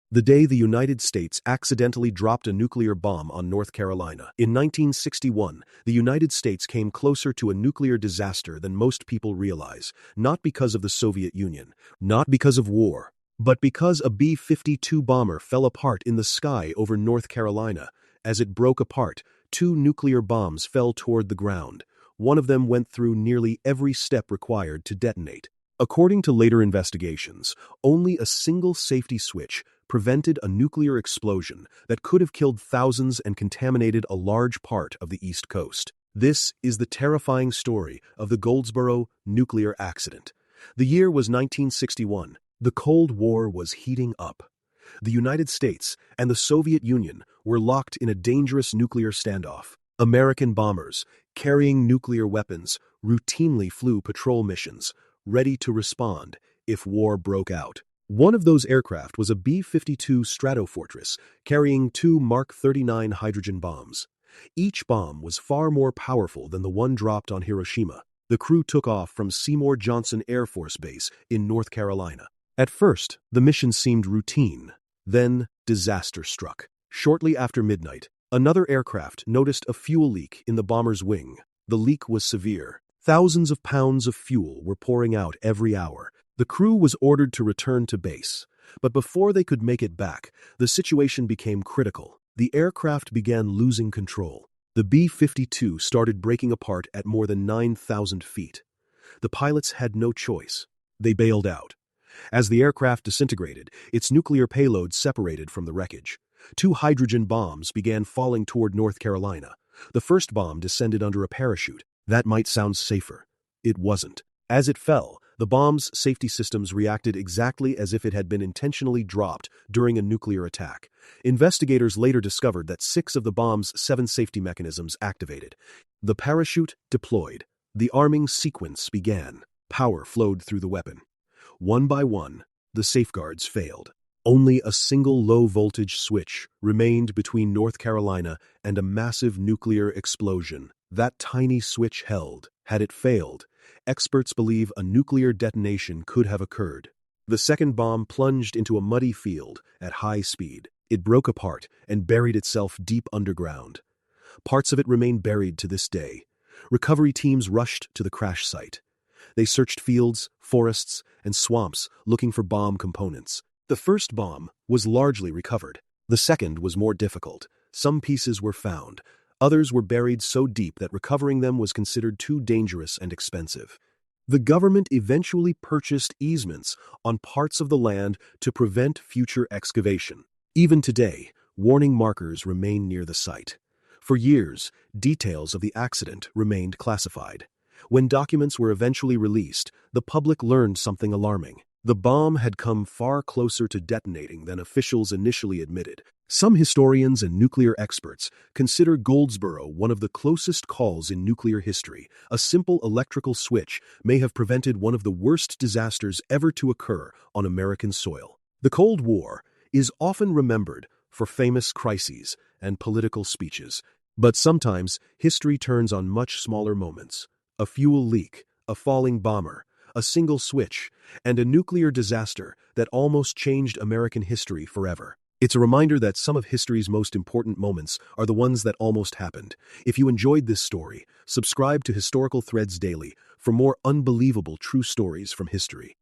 The day the United States accidentally dropped a nuclear bomb on North Carolina. In 1961, the United States came closer to a nuclear disaster than most people realize, not because of the Soviet Union, not because of war, but because a B-52 bomber fell apart in the sky over North Carolina. As it broke apart, two nuclear bombs fell toward the ground. One of them went through nearly every step required to detonate. According to later investigations, only a single safety switch prevented a nuclear explosion that could have killed thousands and contaminated a large part of the East Coast. This is the terrifying story of the Goldsboro nuclear accident. The year was 1961. The Cold War was heating up. The United States and the Soviet Union were locked in a dangerous nuclear standoff. American bombers, carrying nuclear weapons, routinely flew patrol missions, ready to respond if war broke out. One of those aircraft was a B-52 Stratofortress, carrying two Mark 39 hydrogen bombs. Each bomb was far more powerful than the one dropped on Hiroshima. The crew took off from Seymour Johnson Air Force Base in North Carolina. At first, the mission seemed routine. Then, disaster struck. Shortly after midnight, another aircraft noticed a fuel leak in the bomber's wing. The leak was severe. Thousands of pounds of fuel were pouring out every hour. The crew was ordered to return to base, but before they could make it back, the situation became critical. The aircraft began losing control. The B-52 started breaking apart at more than 9,000 feet. The pilots had no choice. They bailed out. As the aircraft disintegrated, its nuclear payload separated from the wreckage. Two hydrogen bombs began falling toward North Carolina. The first bomb descended under a parachute. That might sound safer. It wasn't. As it fell, the bomb's safety systems reacted exactly as if it had been intentionally dropped during a nuclear attack. Investigators later discovered that 6 of the bomb's 7 safety mechanisms activated. The parachute deployed. The arming sequence began. Power flowed through the weapon. One by one, the safeguards failed. Only a single low-voltage switch remained between North Carolina and a massive nuclear explosion. That tiny switch held. Had it failed, experts believe a nuclear detonation could have occurred. The second bomb plunged into a muddy field at high speed. It broke apart and buried itself deep underground. Parts of it remain buried to this day. Recovery teams rushed to the crash site. They searched fields, forests, and swamps looking for bomb components. The first bomb was largely recovered. The second was more difficult. Some pieces were found. Others were buried so deep that recovering them was considered too dangerous and expensive. The government eventually purchased easements on parts of the land to prevent future excavation. Even today, warning markers remain near the site. For years, details of the accident remained classified. When documents were eventually released, the public learned something alarming. The bomb had come far closer to detonating than officials initially admitted. Some historians and nuclear experts consider Goldsboro one of the closest calls in nuclear history. A simple electrical switch may have prevented one of the worst disasters ever to occur on American soil. The Cold War is often remembered for famous crises and political speeches, but sometimes history turns on much smaller moments. A fuel leak, a falling bomber, a single switch, and a nuclear disaster that almost changed American history forever. It's a reminder that some of history's most important moments are the ones that almost happened. If you enjoyed this story, subscribe to Historical Threads Daily for more unbelievable true stories from history.